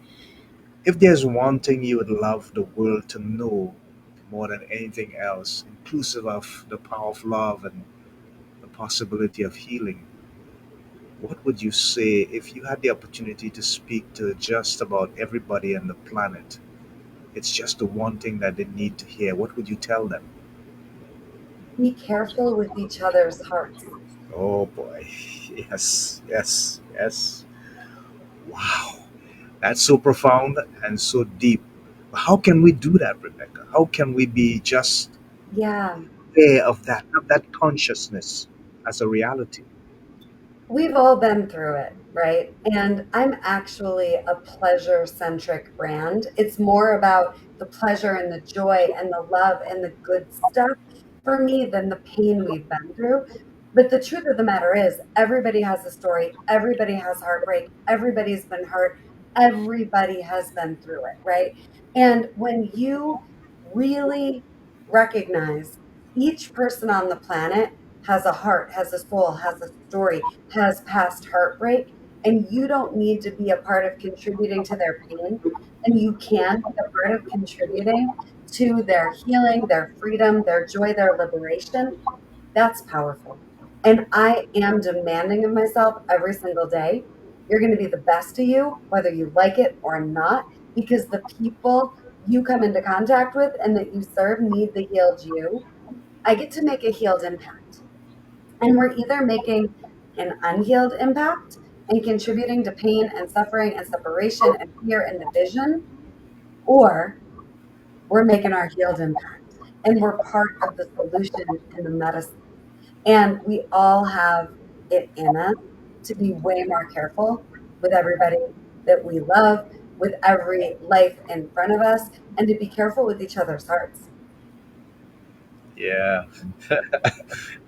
if there's one thing you would love the world to know more than anything else, inclusive of the power of love and the possibility of healing, what would you say if you had the opportunity to speak to just about everybody on the planet? It's just the one thing that they need to hear. What would you tell them? Be careful with each other's hearts. Oh boy. Yes, yes, yes. Wow. That's so profound and so deep. How can we do that, Rebecca? How can we be just Yeah. aware of that, of that consciousness as a reality? We've all been through it, right? And I'm actually a pleasure centric brand. It's more about the pleasure and the joy and the love and the good stuff for me than the pain we've been through. But the truth of the matter is, everybody has a story, everybody has heartbreak, everybody's been hurt, everybody has been through it, right? And when you really recognize each person on the planet has a heart, has a soul, has a story, has past heartbreak, and you don't need to be a part of contributing to their pain, and you can be a part of contributing to their healing, their freedom, their joy, their liberation. That's powerful. And I am demanding of myself every single day, you're going to be the best of you, whether you like it or not, because the people you come into contact with and that you serve need the healed you. I get to make a healed impact. And we're either making an unhealed impact and contributing to pain and suffering and separation and fear and division, or we're making our healed impact. And we're part of the solution and the medicine. And we all have it in us to be way more careful with everybody that we love, with every life in front of us, and to be careful with each other's hearts. Yeah,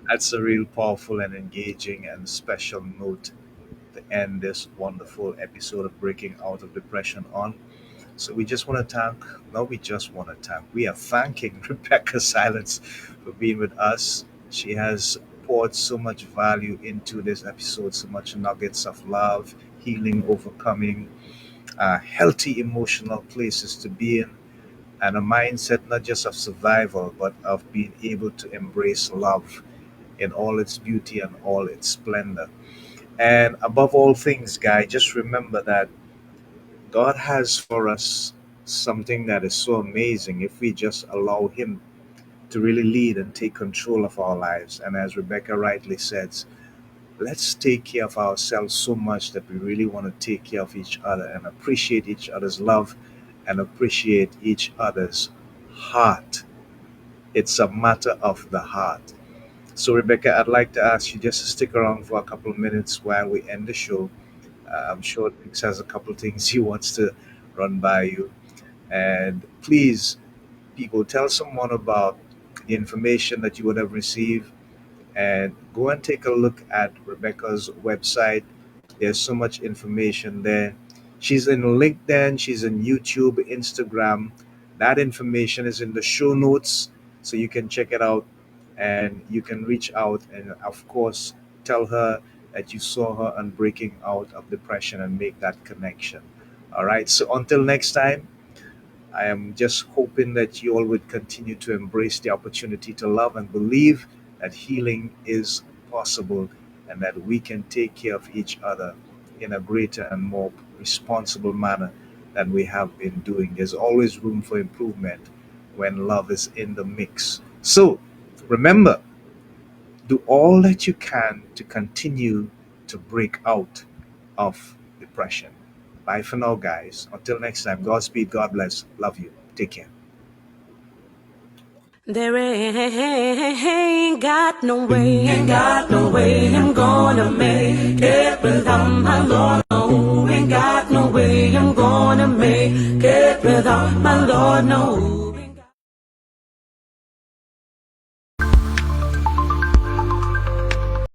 that's a real powerful and engaging and special note to end this wonderful episode of Breaking Out of Depression on. So we just want to thank, no, we just want to thank, we are thanking Rebecca Silence for being with us. She has poured so much value into this episode, so much nuggets of love, healing, overcoming, healthy emotional places to be in, and a mindset not just of survival, but of being able to embrace love in all its beauty and all its splendor. And above all things, guy, just remember that God has for us something that is so amazing if we just allow Him to really lead and take control of our lives. And as Rebecca rightly says, let's take care of ourselves so much that we really want to take care of each other and appreciate each other's love and appreciate each other's heart. It's a matter of the heart. So, Rebecca, I'd like to ask you just to stick around for a couple of minutes while we end the show. I'm sure Dix has a couple of things he wants to run by you. And please, people, tell someone about the information that you would have received and go and take a look at Rebecca's website. There's so much information there. She's in LinkedIn, she's in YouTube, Instagram. That information is in the show notes, so you can check it out and you can reach out and, of course, tell her that you saw her on breaking out of depression and make that connection. All right. So until next time, I am just hoping that you all would continue to embrace the opportunity to love and believe that healing is possible and that we can take care of each other in a greater and more responsible manner than we have been doing. There's always room for improvement when love is in the mix. So remember, do all that you can to continue to break out of depression. Bye for now, guys. Until next time, Godspeed, God bless. Love you. Take care. There ain't got no way I'm gonna make it without my Lord. No, ain't got no way I'm gonna make it without my Lord. No.